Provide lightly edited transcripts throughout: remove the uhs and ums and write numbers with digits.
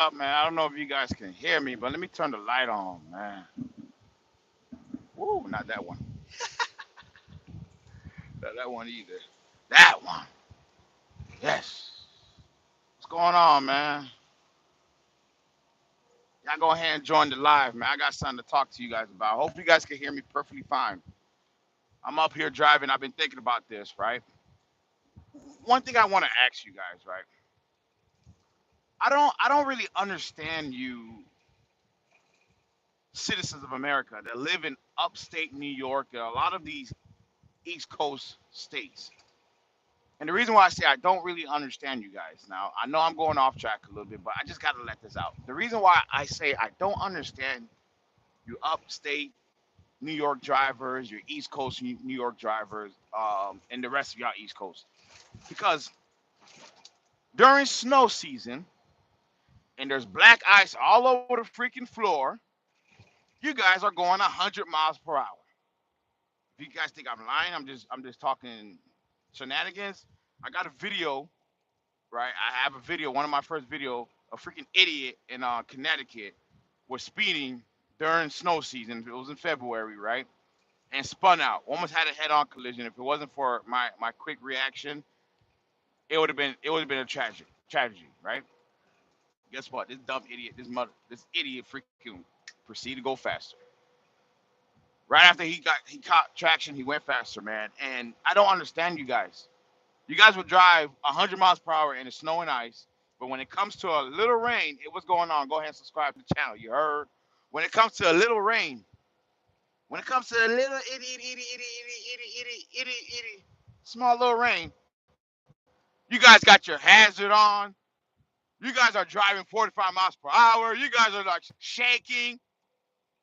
Man? I don't know if you guys can hear me, but let me turn the light on, man. Woo, not that one. Not that one either. That one. Yes. What's going on, man? Y'all go ahead and join the live, man. I got something to talk to you guys about. Hope you guys can hear me perfectly fine. I'm up here driving. I've been thinking about this, right? One thing I want to ask you guys, right? I don't really understand you citizens of America that live in upstate New York and a lot of these East Coast states. And the reason why I say I don't really understand you guys now, I know I'm going off track a little bit, but I just got to let this out. The reason why I say I don't understand you upstate New York drivers, your East Coast New York drivers, and the rest of y'all East Coast, because during snow season and there's black ice all over the freaking floor, you guys are going 100 miles per hour. If you guys think I'm lying, I'm just talking shenanigans. I got a video, right? I have a video, one of my first video, a freaking idiot in Connecticut was speeding during snow season. It was in February, right? And spun out. Almost had a head-on collision. If it wasn't for my quick reaction, it would have been a tragedy, right? Guess what? This dumb idiot, this idiot freaking proceeded to go faster. Right after he caught traction, he went faster, man. And I don't understand you guys. You guys would drive 100 miles per hour in the snow and ice, but when it comes to a little rain, what's going on? Go ahead and subscribe to the channel. You heard? When it comes to a little rain, when it comes to a little itty, small little rain, you guys got your hazard on. You guys are driving 45 miles per hour. You guys are like shaking.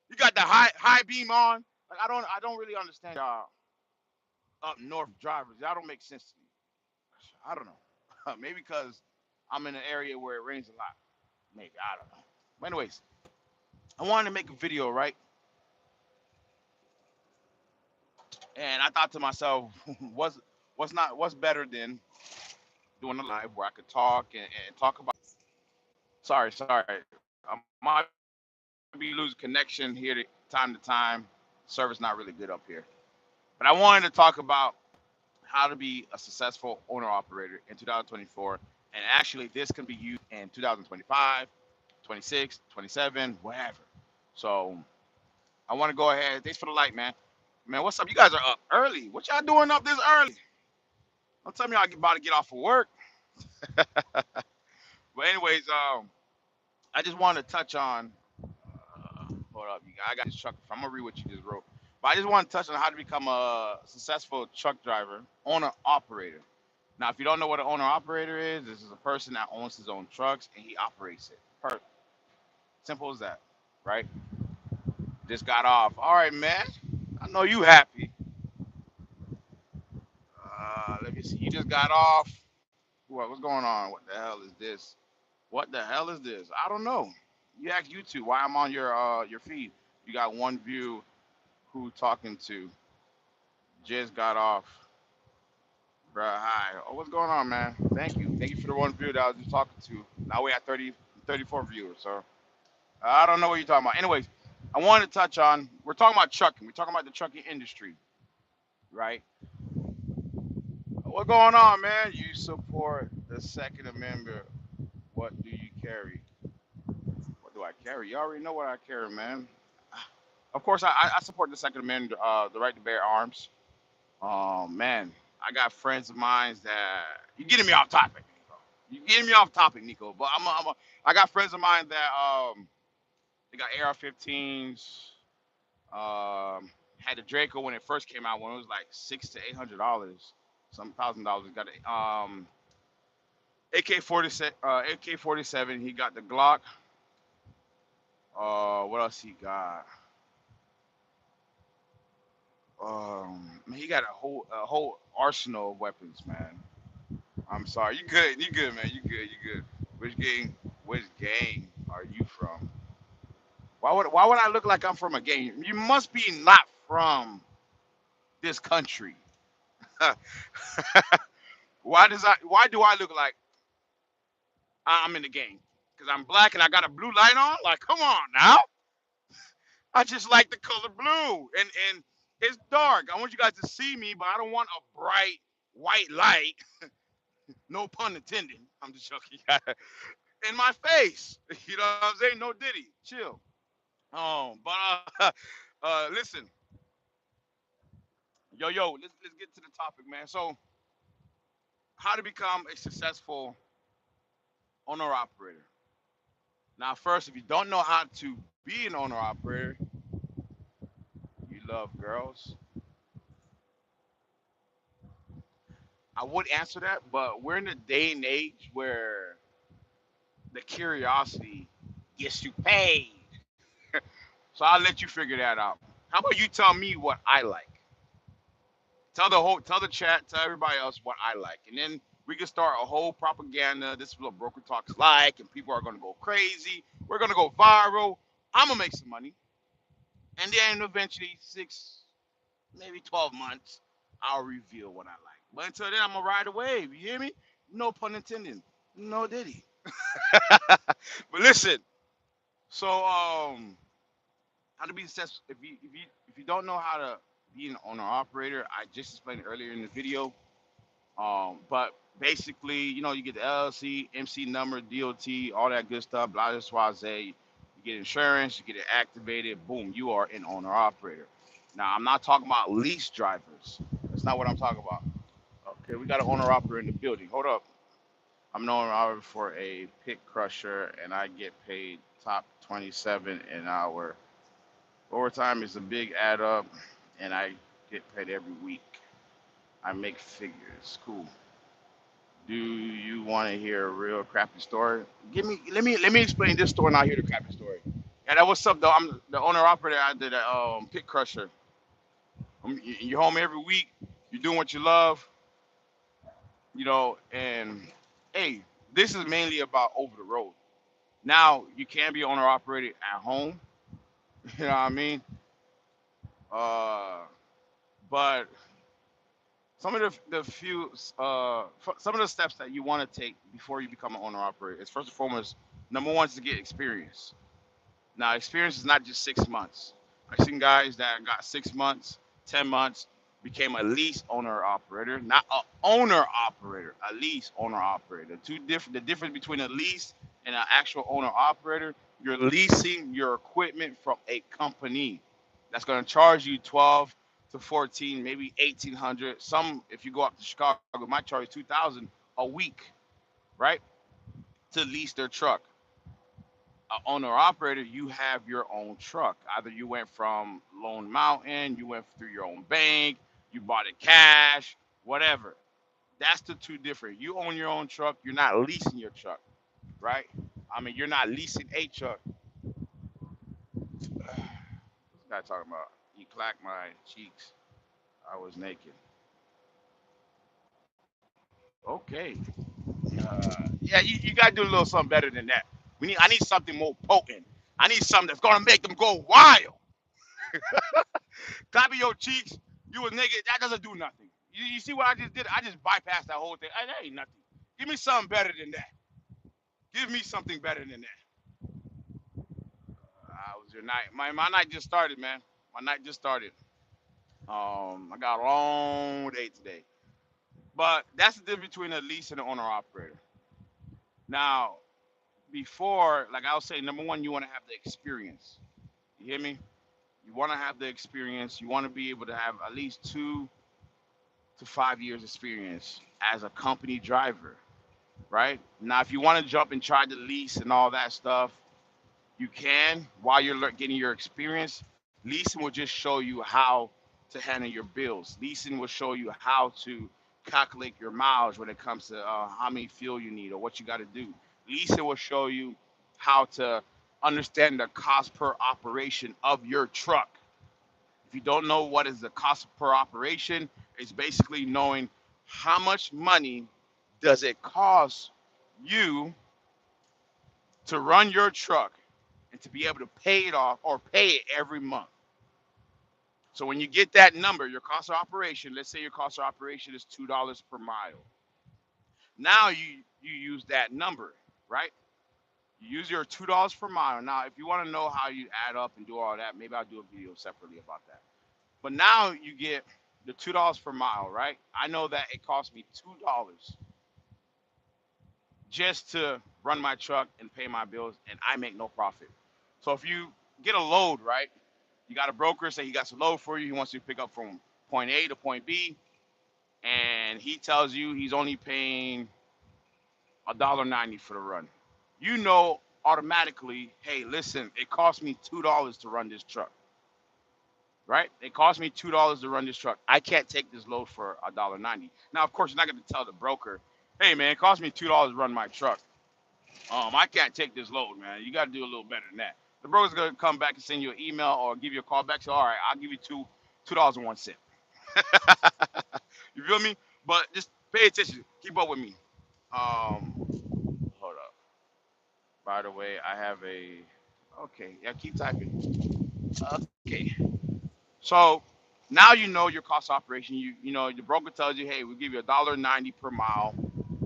You got the high beam on. Like I don't really understand y'all up north drivers. Y'all don't make sense to me. I don't know. Maybe because I'm in an area where it rains a lot. Maybe I don't know. But anyways, I wanted to make a video, right? And I thought to myself, what's better than doing a live where I could talk and talk about. Sorry. I might be losing connection here time to time. Service not really good up here. But I wanted to talk about how to be a successful owner operator in 2024. And actually, this can be used in 2025, 26, 27, whatever. So I want to go ahead. Thanks for the light, man. Man, what's up? You guys are up early. What y'all doing up this early? Don't tell me y'all about to get off of work. But anyways, I just wanted to touch on. Hold up, you guys. I got this truck. I'm gonna read what you just wrote. But I just want to touch on how to become a successful truck driver, owner operator. Now, if you don't know what an owner operator is, this is a person that owns his own trucks and he operates it. Simple as that, right? Just got off. All right, man. I know you happy. Let me see. You just got off. What's going on? What the hell is this? What the hell is this? I don't know. You ask YouTube why I'm on your feed. You got one view. Who talking to? Just got off. Bruh, hi. Oh, what's going on, man? Thank you. Thank you for the one view that I was just talking to. Now we at 30, 34 viewers. So I don't know what you're talking about. Anyways, I wanted to touch on. We're talking about trucking. We're talking about the trucking industry, right? What's going on, man? You support the Second Amendment. What do you carry? What do I carry? You already know what I carry, man. Of course, I support the Second Amendment, the right to bear arms. Man, I got friends of mine that you're getting me off topic, Nico. You're getting me off topic, Nico. But I got friends of mine that they got AR-15s. Had the Draco when it first came out when it was like $600 to $800, some $1,000. Got a AK-47. AK-47. He got the Glock. What else he got? Man, he got a whole arsenal of weapons, man. I'm sorry. You good? You good, man? You good? You good? Which gang? Which gang are you from? Why would I look like I'm from a gang? You must be not from this country. Why do I look like I'm in the gang? Because I'm black and I got a blue light on? Like, come on now. I just like the color blue. And it's dark. I want you guys to see me, but I don't want a bright white light. No pun intended. I'm just joking. In my face. You know what I'm saying? No diddy. Chill. But listen, yo, let's get to the topic, man. So, how to become a successful owner operator? Now, first, if you don't know how to be an owner operator, you love girls. I would answer that, but we're in a day and age where the curiosity gets you paid. So I'll let you figure that out. How about you tell me what I like? Tell the chat, tell everybody else what I like, and then we can start a whole propaganda. This is what broker talks like, and people are gonna go crazy. We're gonna go viral. I'm gonna make some money, and then eventually 6, maybe 12 months, I'll reveal what I like. But until then, I'm gonna ride a wave. You hear me? No pun intended. No diddy. But listen. So how to be successful? If you don't know how to be an owner operator, I just explained it earlier in the video. But basically, you get the LLC, MC number, DOT, all that good stuff, blah, blah, blah, blah. You get insurance, you get it activated, boom, you are an owner operator. Now, I'm not talking about lease drivers. That's not what I'm talking about. Okay, we got an owner operator in the building. Hold up. I'm an owner operator for a pit crusher, and I get paid top 27 an hour. Overtime is a big add up, and I get paid every week. I make figures. Cool. Do you want to hear a real crappy story? Let me explain this story and I'll hear the crappy story. Yeah, that was up though. I'm the owner operator. I did a pit crusher. You're home every week. You're doing what you love, and hey, this is mainly about over the road. Now you can be owner operated at home. You know what I mean? Uh, but some of some of the steps that you want to take before you become an owner operator is first and foremost, number one is to get experience. Now, experience is not just 6 months. I've seen guys that got 6 months, 10 months, became a lease owner operator, not a owner operator, a lease owner operator. Two different. The difference between a lease and an actual owner operator, you're leasing your equipment from a company that's going to charge you 12 to 14, maybe 1,800. Some, if you go up to Chicago, might charge 2,000 a week, right, to lease their truck. Owner operator, you have your own truck. Either you went from Lone Mountain, you went through your own bank, you bought it cash, whatever. That's the two different. You own your own truck. You're not leasing your truck, right? I mean, you're not leasing a truck. This guy talking about he clacked my cheeks. I was naked. Okay. Yeah, you gotta do a little something better than that. I need something more potent. I need something that's gonna make them go wild. Clapping your cheeks, you was naked. That doesn't do nothing. You see what I just did? I just bypassed that whole thing. That ain't nothing. Give me something better than that. Give me something better than that. How was your night? My night just started, man. My night just started. I got a long day today. But that's the difference between a lease and an owner operator. Now, before, like I was saying, number one, you want to have the experience. You hear me? You want to have the experience. You want to be able to have at least 2 to 5 years experience as a company driver, right? Now, if you want to jump and try to lease and all that stuff, you can while you're getting your experience. Leasing will just show you how to handle your bills. Leasing will show you how to calculate your miles when it comes to how many fuel you need or what you got to do. Leasing will show you how to understand the cost per operation of your truck. If you don't know what is the cost per operation, it's basically knowing how much money does it cost you to run your truck and to be able to pay it off or pay it every month. So when you get that number, your cost of operation, let's say your cost of operation is $2 per mile. Now you use that number, right? You use your $2 per mile. Now, if you want to know how you add up and do all that, maybe I'll do a video separately about that. But now you get the $2 per mile, right? I know that it cost me $2 just to run my truck and pay my bills, and I make no profit. So if you get a load, right? You got a broker say he got some load for you. He wants you to pick up from point A to point B, and he tells you he's only paying $1.90 for the run. You know automatically, hey, listen, it cost me $2 to run this truck, right? It cost me $2 to run this truck. I can't take this load for $1.90. Now, of course, you're not going to tell the broker, hey, man, it cost me $2 to run my truck. I can't take this load, man. You got to do a little better than that. The broker's going to come back and send you an email or give you a call back. Say, all right, I'll give you $2.01. You feel me? But just pay attention. Keep up with me. Hold up. By the way, I have a. Okay, yeah, keep typing. Okay. So now you know your cost of operation. You know the broker tells you, hey, we'll give you $1.90 per mile.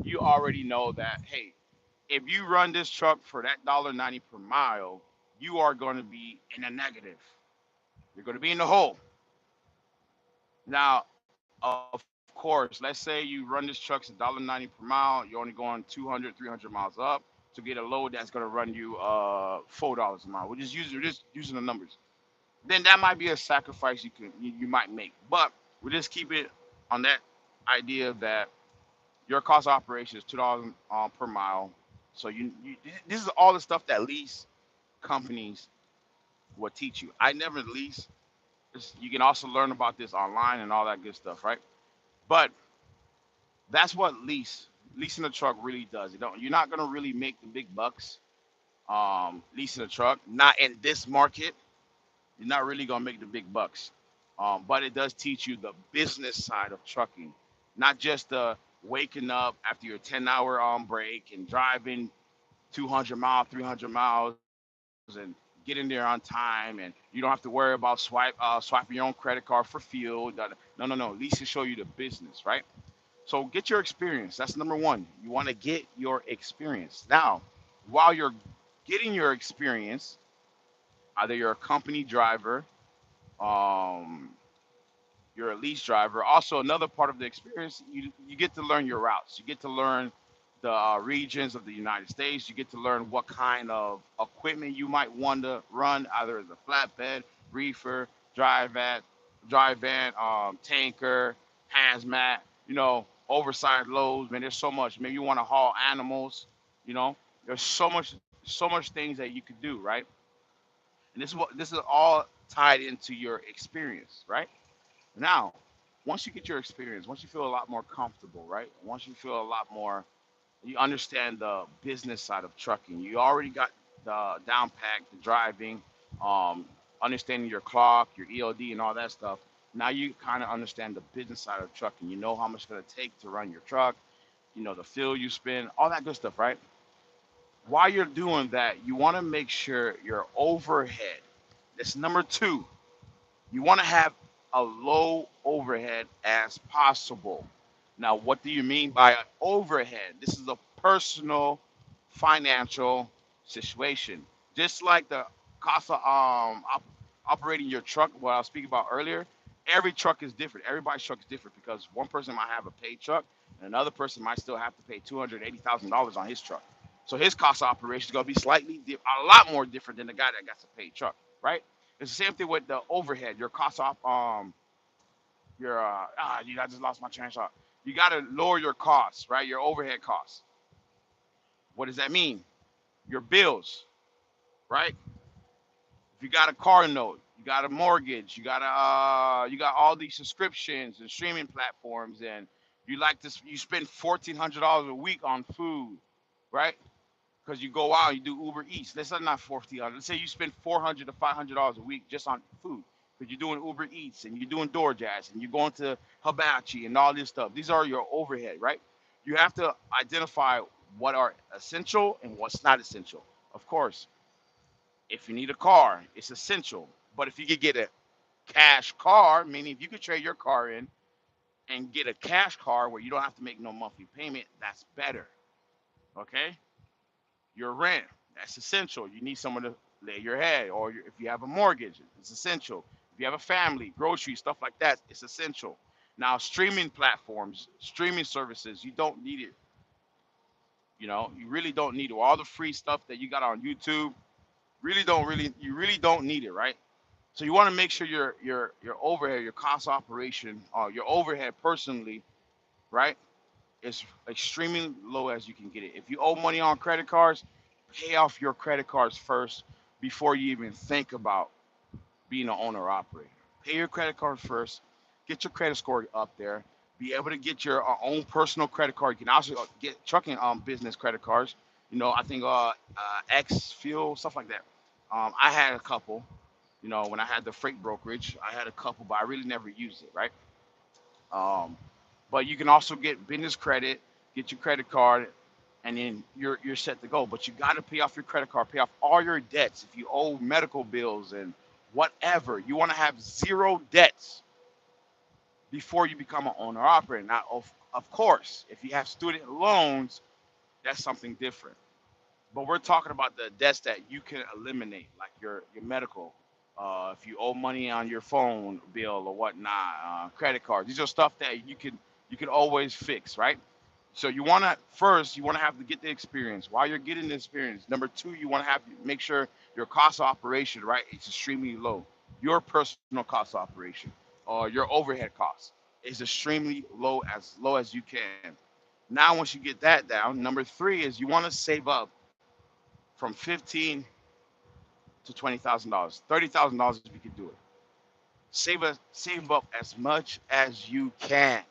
You already know that, hey, if you run this truck for that $1.90 per mile, you are going to be in a negative. You're going to be in the hole. Now, of course, let's say you run this truck's $1.90 per mile. You're only going 200, 300 miles up to get a load that's going to run you $4 a mile. We're just using the numbers. Then that might be a sacrifice you might make. But we just keep it on that idea that your cost of operation is $2 per mile. So you this is all the stuff that lease companies will teach you. I never lease. You can also learn about this online and all that good stuff, right? But that's what leasing a truck really does. You're not gonna really make the big bucks leasing a truck. Not in this market. You're not really gonna make the big bucks. But it does teach you the business side of trucking, not just the waking up after your 10-hour break and driving 200 miles, 300 miles, and getting there on time, and you don't have to worry about swiping your own credit card for fuel. No, no, no. Lease to show you the business, right? So get your experience. That's number one. You want to get your experience. Now, while you're getting your experience, either you're a company driver, um, you're a lease driver. Also, another part of the experience, you get to learn your routes. You get to learn the regions of the United States. You get to learn what kind of equipment you might want to run, either as a flatbed, reefer, dry van, tanker, hazmat. Oversized loads. Man, there's so much. Maybe you want to haul animals. You know, there's so much things that you could do, right? And this is all tied into your experience, right? Now, once you get your experience, once you feel a lot more comfortable, right? Once you feel a lot more, you understand the business side of trucking. You already got the down pack, the driving, um, understanding your clock, your ELD, and all that stuff. Now you kind of understand the business side of trucking. You know how much it's going to take to run your truck. You know the fuel you spend, all that good stuff, right? While you're doing that, you want to make sure your overhead. That's number two. You want to have a low overhead as possible. Now, what do you mean by overhead? This is a personal financial situation. Just like the cost of operating your truck, what I was speaking about earlier, every truck is different. Everybody's truck is different because one person might have a paid truck and another person might still have to pay $280,000 on his truck. So his cost of operation is going to be a lot more different than the guy that got a paid truck, right? It's the same thing with the overhead. Your cost of I just lost my train of thought. You got to lower your costs, right? Your overhead costs. What does that mean? Your bills, right? If you got a car note, you got a mortgage, you got all these subscriptions and streaming platforms, and you spend $1,400 a week on food, right? Because you go out and you do Uber Eats. Let's say not 1,400. Let's say you spend $400 to $500 a week just on food because you're doing Uber Eats and you're doing DoorDash and you're going to Hibachi and all this stuff. These are your overhead, right? You have to identify what are essential and what's not essential. Of course, if you need a car, it's essential. But if you could get a cash car, meaning if you could trade your car in and get a cash car where you don't have to make no monthly payment, that's better. Okay? Your rent. That's essential. You need someone to lay your head, or if you have a mortgage, it's essential. If you have a family, groceries, stuff like that, it's essential. Now, streaming platforms, streaming services, you don't need it. You really don't need it. All the free stuff that you got on YouTube, you really don't need it, right? So you want to make sure your overhead, your cost operation, your overhead personally, right, is extremely low as you can get it. If you owe money on credit cards, pay off your credit cards first before you even think about being an owner operator. Pay your credit cards first, get your credit score up there, be able to get your own personal credit card. You can also get trucking business credit cards. I think X Fuel, stuff like that. I had a couple. When I had the freight brokerage, I had a couple, but I really never used it, right? Um, but you can also get business credit, get your credit card, and then you're set to go. But you got to pay off your credit card, pay off all your debts. If you owe medical bills and whatever, you want to have zero debts before you become an owner operator. Now, of course, if you have student loans, that's something different. But we're talking about the debts that you can eliminate, like your medical. If you owe money on your phone bill or whatnot, credit cards. These are stuff that you can always fix, right? So you want to have to get the experience. While you're getting the experience, number two, you want to have make sure your cost of operation, right, it's extremely low. Your personal cost of operation or your overhead cost is extremely low as you can. Now, once you get that down, number three is you want to save up from 15 to $20,000, $30,000 if you can do it. Save up as much as you can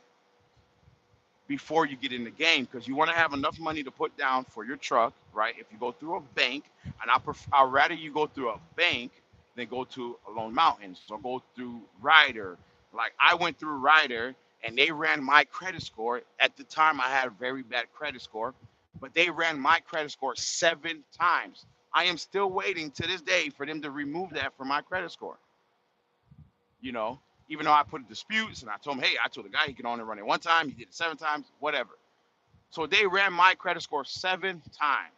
before you get in the game because you want to have enough money to put down for your truck, right? If you go through a bank, and I'd rather you go through a bank than go to Lone Mountain. So go through Ryder. Like I went through Ryder and they ran my credit score. At the time, I had a very bad credit score, but they ran my credit score 7 times. I am still waiting to this day for them to remove that from my credit score you know, even though I put disputes and I told him, hey, I told the guy he can only run it 1 time, he did it 7 times, whatever. So they ran my credit score 7 times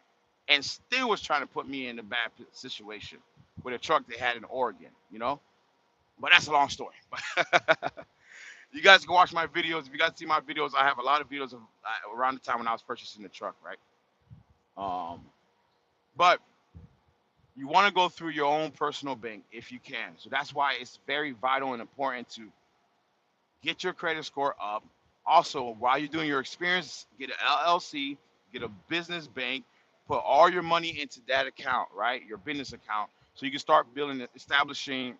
and still was trying to put me in a bad situation with a truck they had in Oregon. But that's a long story. You guys can watch my videos. If you guys see my videos, I have a lot of videos of around the time when I was purchasing the truck, right? Um, but you want to go through your own personal bank if you can. So that's why it's very vital and important to get your credit score up. Also, while you're doing your experience, get an LLC, get a business bank, put all your money into that account, right? Your business account, so you can start building, establishing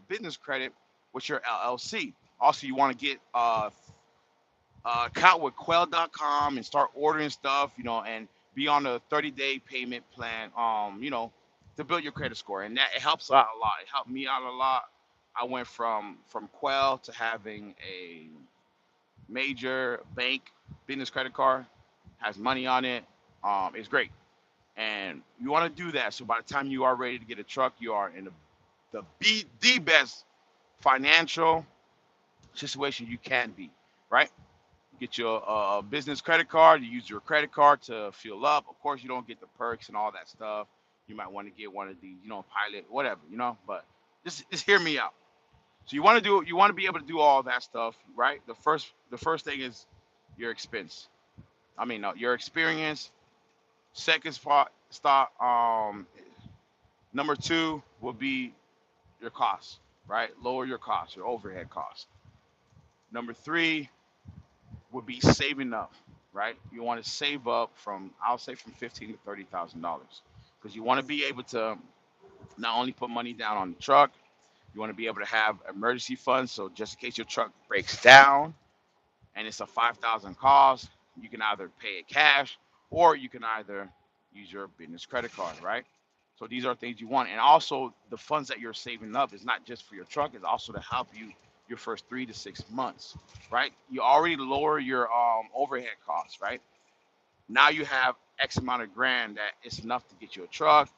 business credit with your LLC. Also, you want to get account with Quell.com and start ordering stuff, and be on a 30-day payment plan, to build your credit score, and that it helps out a lot. It helped me out a lot. I went from Quell to having a major bank business credit card, has money on it. It's great, and you want to do that. So by the time you are ready to get a truck, you are in the best financial situation you can be, right? Get your business credit card. You use your credit card to fill up. Of course, you don't get the perks and all that stuff. You might want to get one of these, pilot, whatever, But just hear me out. So you want to be able to do all that stuff, right? The first thing is your expense. I mean, no, your experience. Second spot, start. Number two will be your costs, right? Lower your costs, your overhead costs. Number three would be saving up, right? You want to save up I'll say from 15 to $30,000, because you want to be able to not only put money down on the truck, you want to be able to have emergency funds, so just in case your truck breaks down and it's a 5,000 cost, you can either pay it cash or you can either use your business credit card, right? So these are things you want, and also the funds that you're saving up is not just for your truck; it's also to help you your first 3 to 6 months, right? You already lower your overhead costs, right? Now you have X amount of grand that it's enough to get you a truck.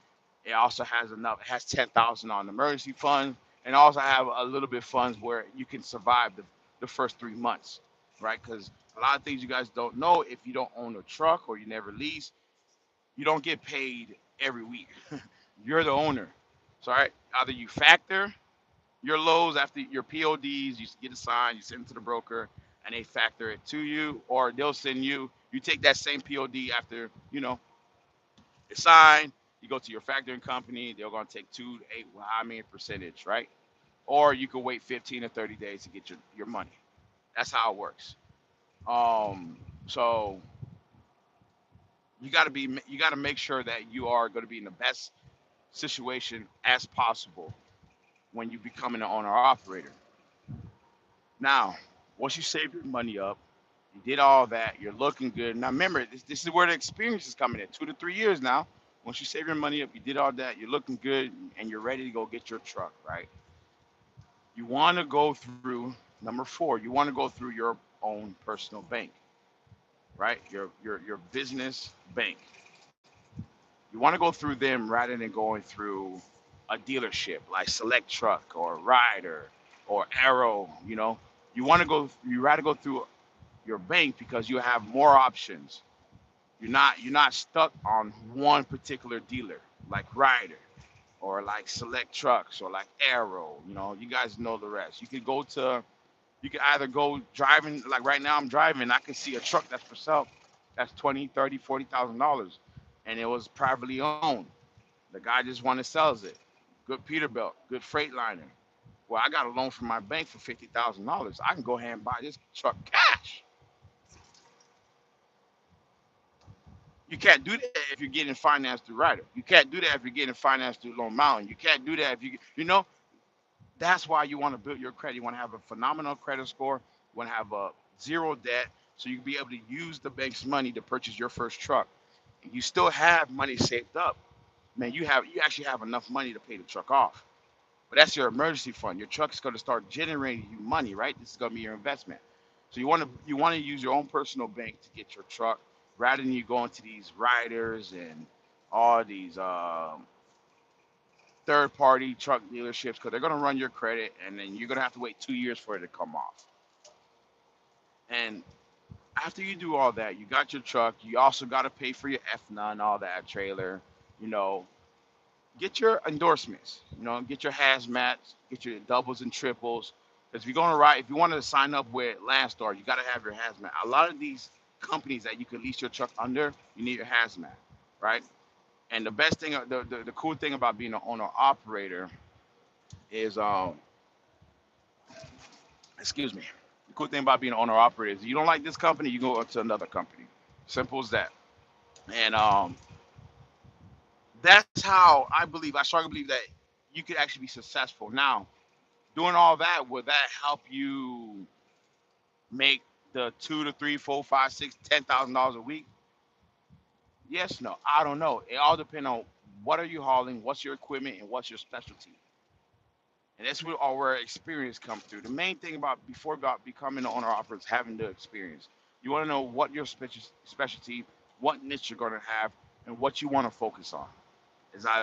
It also has enough. It has 10,000 on the emergency fund, and also have a little bit of funds where you can survive the first 3 months, right? Because a lot of things you guys don't know, if you don't own a truck or you never lease, you don't get paid every week. You're the owner. So, all right, either you factor your lows after your PODs, you get a sign, you send it to the broker, and they factor it to you, or they'll send you. You take that same POD after it's signed. You go to your factoring company. They're gonna take 2 to 8, well, I mean percentage, right? Or you could wait 15 to 30 days to get your money. That's how it works. So you got to make sure that you are going to be in the best situation as possible when you become an owner operator. Now, once you save your money up, you did all that, you're looking good. Now remember, this is where the experience is coming in. 2 to 3 years now. Once you save your money up, you did all that, you're looking good, and you're ready to go get your truck, right? You want to go through number 4. You want to go through your own personal bank, right? Your business bank. You want to go through them rather than going through a dealership like Select Truck or Ryder or Arrow. You want to go. You rather go through your bank because you have more options. You're not stuck on one particular dealer like Ryder or like Select Trucks or like Arrow. You guys know the rest. You can either go driving, like right now I'm driving, I can see a truck that's for sale that's 20, 30, $40,000, and it was privately owned. The guy just wanted to sells it. Good Peterbilt, good Freightliner. Well, I got a loan from my bank for $50,000. I can go ahead and buy this truck cash. You can't do that if you're getting financed through Ryder. You can't do that if you're getting financed through Lone Mountain. You can't do that if that's why you want to build your credit. You want to have a phenomenal credit score. You want to have a zero debt, so you can be able to use the bank's money to purchase your first truck. You still have money saved up. Man, you actually have enough money to pay the truck off. But that's your emergency fund. Your truck's going to start generating you money, right? This is going to be your investment. So you want to use your own personal bank to get your truck, rather than you going to these riders and all these third party truck dealerships, because they're going to run your credit, and then you're going to have to wait 2 years for it to come off. And after you do all that, you got your truck. You also got to pay for your F9, all that trailer. You know, get your endorsements. Get your hazmats, get your doubles and triples. Because if you want to sign up with Landstar, you got to have your hazmat. A lot of these companies that you can lease your truck under, you need your hazmat, right? And the best thing, the cool thing about being an owner operator is, excuse me, the cool thing about being an owner operator is you don't like this company, you go to another company. Simple as that. And that's how I strongly believe that you could actually be successful. Now, doing all that, would that help you make the 2 to 3, 4, 5, 6, $10,000 a week? Yes, no, I don't know. It all depends on what are you hauling, what's your equipment, and what's your specialty. And that's where all where experience comes through. The main thing about becoming an owner operator is having the experience. You want to know what your specialty, what niche you're going to have, and what you want to focus on.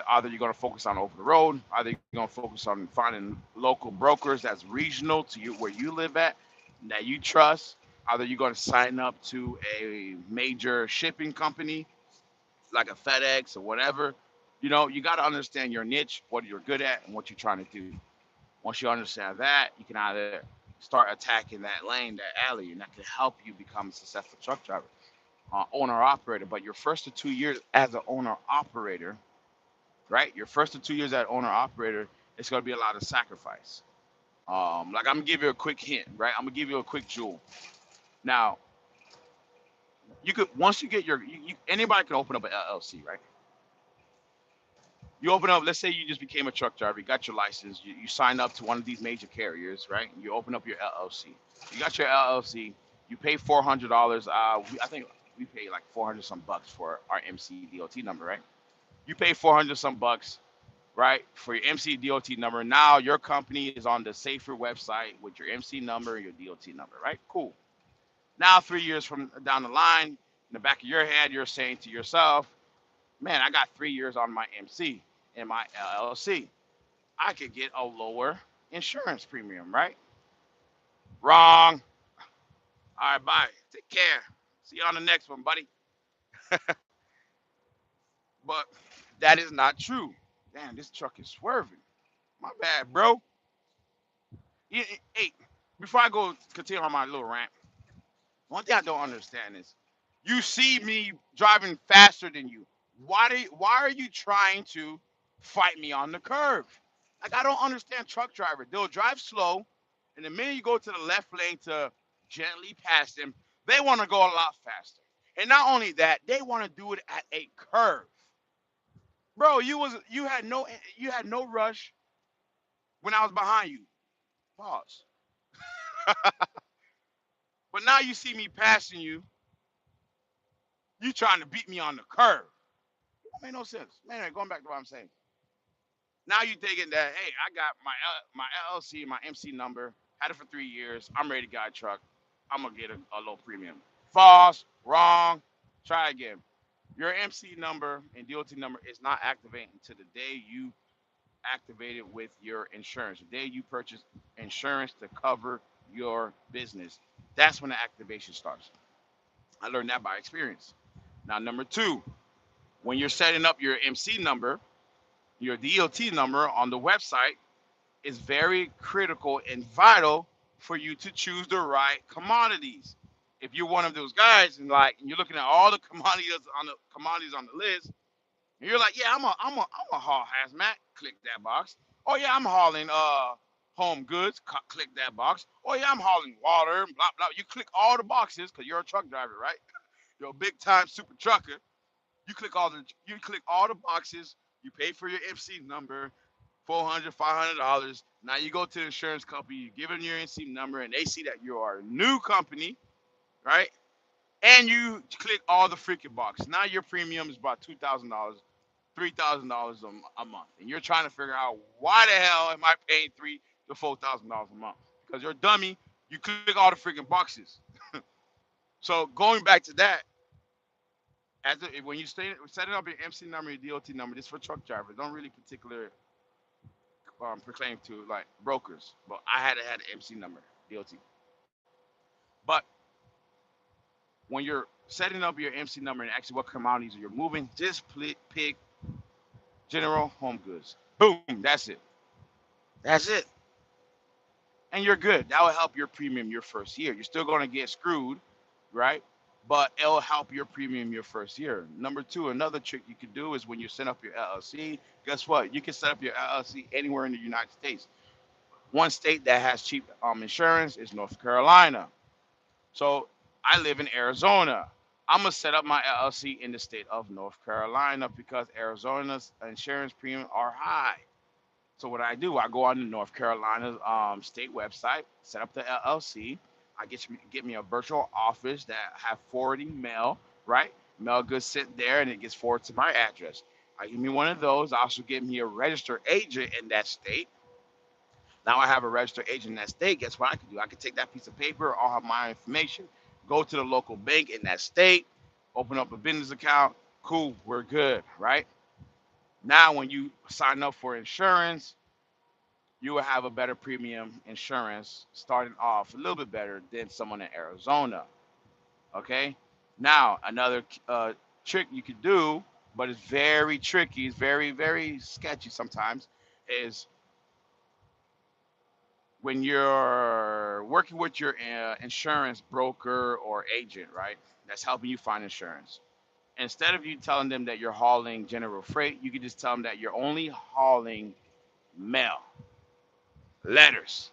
Either you're going to focus on over the road, either you're going to focus on finding local brokers that's regional to you where you live at, that you trust. Either you're going to sign up to a major shipping company like a FedEx or whatever. You got to understand your niche, what you're good at, and what you're trying to do. Once you understand that, you can either start attacking that lane, that alley, and that can help you become a successful truck driver, owner operator. But your first 2 years as an owner operator, right? Your first 2 years as owner operator, it's going to be a lot of sacrifice. Like, I'm gonna give you a quick hint, right? I'm gonna give you a quick jewel. Now, you could once you get anybody can open up an LLC, right? You open up, let's say you just became a truck driver, you got your license, you sign up to one of these major carriers, right? You open up your LLC. You got your LLC. You pay $400. I think we pay like 400 some bucks for our MC DOT number, right? You pay 400 some bucks, right, for your MC DOT number. Now your company is on the Safer website with your MC number and your DOT number, right? Cool. Now 3 years from down the line, in the back of your head, you're saying to yourself, man, I got 3 years on my MC and my LLC. I could get a lower insurance premium, right? Wrong. All right, bye. Take care. See you on the next one, buddy. But That is not true. Damn, this truck is swerving. My bad, bro. Hey, before I go continue on my little rant, one thing I don't understand is you see me driving faster than you. Why are you trying to fight me on the curve? Like I don't understand truck drivers. They'll drive slow, and the minute you go to the left lane to gently pass them, they want to go a lot faster. And not only that, they want to do it at a curve. Bro, you had no rush when I was behind you. Pause. But now you see me passing you, you trying to beat me on the curve. That made no sense. Man, going back to what I'm saying. Now you thinking that, hey, I got my LLC, my MC number, had it for 3 years. I'm ready to get a truck. I'm gonna get a low premium. False, wrong. Try again. Your MC number and DOT number is not activating until the day you activate it with your insurance. The day you purchase insurance to cover your business. That's when the activation starts. I learned that by experience. Now, number two, when you're setting up your MC number, your DOT number on the website is very critical and vital for you to choose the right commodities. If you're one of those guys and you're looking at all the commodities on the list, and you're like, yeah, I'm a haul hazmat. Click that box. Oh yeah, I'm hauling home goods. Click that box. Oh yeah, I'm hauling water. Blah blah. You click all the boxes because you're a truck driver, right? You're a big time super trucker. You click all the boxes. You pay for your MC number, $400, $500. Now you go to the insurance company. You give them your MC number, and they see that you are a new company, right? And you click all the freaking boxes. Now your premium is about $2,000, $3,000 a month, and you're trying to figure out why the hell am I paying $3,000 to $4,000 a month? Because you're a dummy. You click all the freaking boxes. So going back to that, when you setting up your MC number, your DOT number, this is for truck drivers. Don't really particular proclaim to like brokers, but I had an MC number, DOT. But when you're setting up your MC number and actually what commodities you're moving, just pick general home goods. Boom, that's it. That's it. And you're good. That will help your premium your first year. You're still going to get screwed, right? But it'll help your premium your first year. Number two, another trick you can do is when you set up your LLC, guess what? You can set up your LLC anywhere in the United States. One state that has cheap insurance is North Carolina. So I live in Arizona. I'm gonna set up my LLC in the state of North Carolina because Arizona's insurance premiums are high. So what I do, I go on the North Carolina state website, set up the LLC. I get me a virtual office that have forwarding mail, right? Mail goods sit there and it gets forwarded to my address. I give me one of those. I also get me a registered agent in that state. Now I have a registered agent in that state. Guess what I can do? I can take that piece of paper, all of my information, go to the local bank in that state, open up a business account. Cool, we're good, right? Now when you sign up for insurance, you will have a better premium insurance starting off a little bit better than someone in Arizona. Okay. Now another trick you could do, but it's very tricky, it's very sketchy sometimes, is when you're working with your insurance broker or agent, right? That's helping you find insurance. Instead of you telling them that you're hauling general freight, you can just tell them that you're only hauling mail, letters.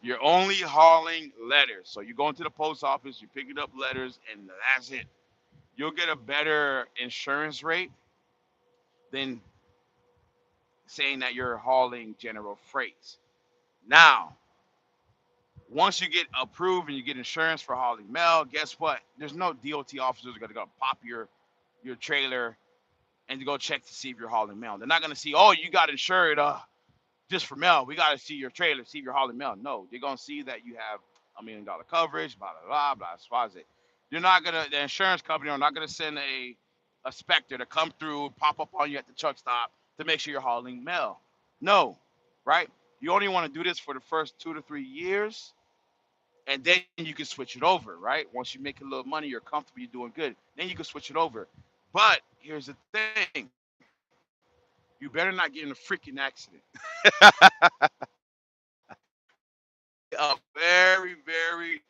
You're only hauling letters. So you go into the post office, you pick it up letters, and that's it. You'll get a better insurance rate than saying that you're hauling general freights. Now, once you get approved and you get insurance for hauling mail, guess what? There's no DOT officers going to go pop your trailer and to go check to see if you're hauling mail. They're not going to see, oh, you got insured just for mail. We got to see your trailer, see if you're hauling mail. No, they're going to see that you have $1 million coverage, blah, blah, blah, blah, blah. You're not going to, the insurance company are not going to send a specter to come through, pop up on you at the truck stop to make sure you're hauling mail. No, right? You only want to do this for the first 2 to 3 years, and then you can switch it over, right? Once you make a little money, you're comfortable, you're doing good, then you can switch it over. But here's the thing. You better not get in a freaking accident. Very, very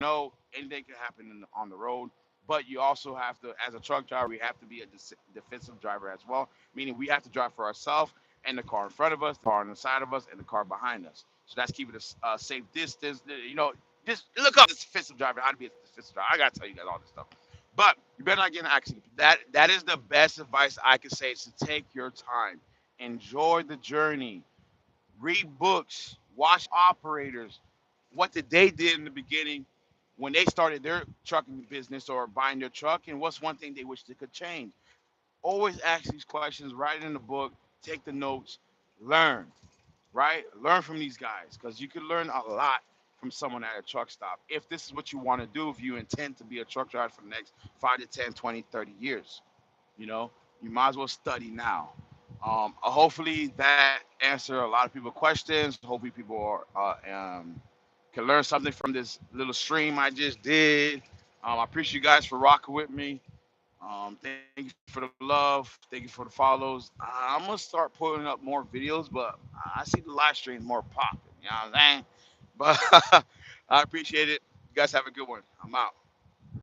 know anything can happen on the road, but you also have to, as a truck driver, we have to be a defensive driver as well, meaning we have to drive for ourselves and the car in front of us, the car on the side of us, and the car behind us. So that's keeping a safe distance. You know, just look up this defensive driver, how to be a defensive driver. I gotta tell you guys all this stuff. But you better not get in an accident. That is the best advice I can say is to take your time. Enjoy the journey. Read books, watch operators, what did they did in the beginning when they started their trucking business or buying their truck, and what's one thing they wish they could change. Always ask these questions, write it in the book, take the notes, learn, right? Learn from these guys because you can learn a lot from someone at a truck stop if this is what you want to do, if you intend to be a truck driver for the next 5 to 10, 20, 30 years. You know, you might as well study now. Hopefully that answer a lot of people's questions. Hopefully people can learn something from this little stream I just did. I appreciate you guys for rocking with me. Thank you for the love. Thank you for the follows. I'm gonna start putting up more videos, but I see the live stream more popping. You know what I'm saying? But I appreciate it. You guys have a good one. I'm out.